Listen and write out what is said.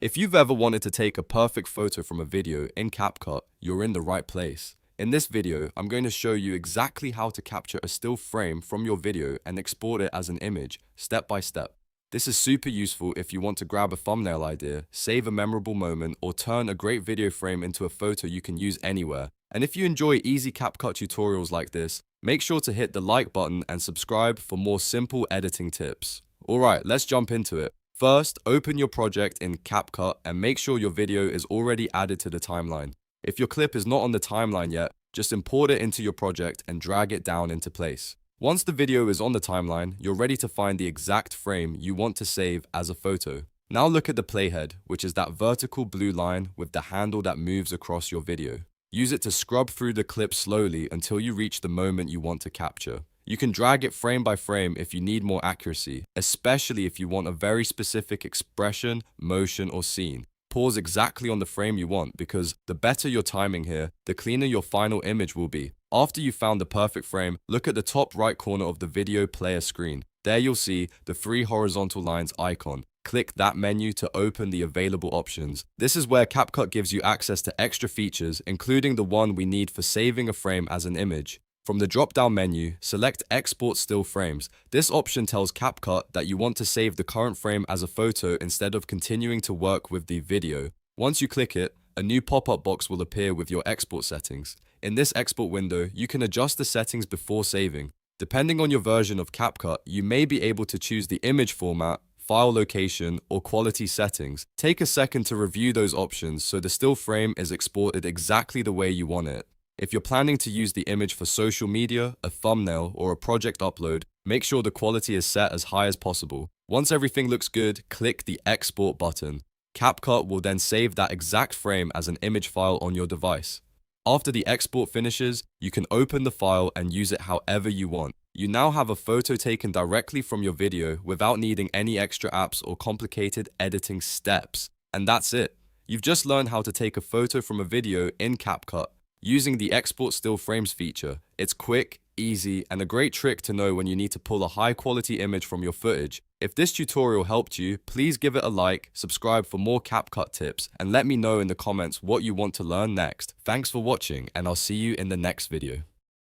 If you've ever wanted to take a perfect photo from a video in CapCut, you're in the right place. In this video, I'm going to show you exactly how to capture a still frame from your video and export it as an image, step by step. This is super useful if you want to grab a thumbnail idea, save a memorable moment, or turn a great video frame into a photo you can use anywhere. And if you enjoy easy CapCut tutorials like this, make sure to hit the like button and subscribe for more simple editing tips. Alright, let's jump into it. First, open your project in CapCut and make sure your video is already added to the timeline. If your clip is not on the timeline yet, just import it into your project and drag it down into place. Once the video is on the timeline, you're ready to find the exact frame you want to save as a photo. Now look at the playhead, which is that vertical blue line with the handle that moves across your video. Use it to scrub through the clip slowly until you reach the moment you want to capture. You can drag it frame by frame if you need more accuracy, especially if you want a very specific expression, motion, or scene. Pause exactly on the frame you want because the better your timing here, the cleaner your final image will be. After you've found the perfect frame, look at the top right corner of the video player screen. There you'll see the 3 horizontal lines icon. Click that menu to open the available options. This is where CapCut gives you access to extra features, including the one we need for saving a frame as an image. From the drop-down menu, select Export Still Frames. This option tells CapCut that you want to save the current frame as a photo instead of continuing to work with the video. Once you click it, a new pop-up box will appear with your export settings. In this export window, you can adjust the settings before saving. Depending on your version of CapCut, you may be able to choose the image format, file location, or quality settings. Take a second to review those options so the still frame is exported exactly the way you want it. If you're planning to use the image for social media, a thumbnail, or a project upload, make sure the quality is set as high as possible. Once everything looks good, click the Export button. CapCut will then save that exact frame as an image file on your device. After the export finishes, you can open the file and use it however you want. You now have a photo taken directly from your video without needing any extra apps or complicated editing steps. And that's it. You've just learned how to take a photo from a video in CapCut using the Export Still Frames feature. It's quick, easy, and a great trick to know when you need to pull a high-quality image from your footage. If this tutorial helped you, please give it a like, subscribe for more CapCut tips, and let me know in the comments what you want to learn next. Thanks for watching, and I'll see you in the next video.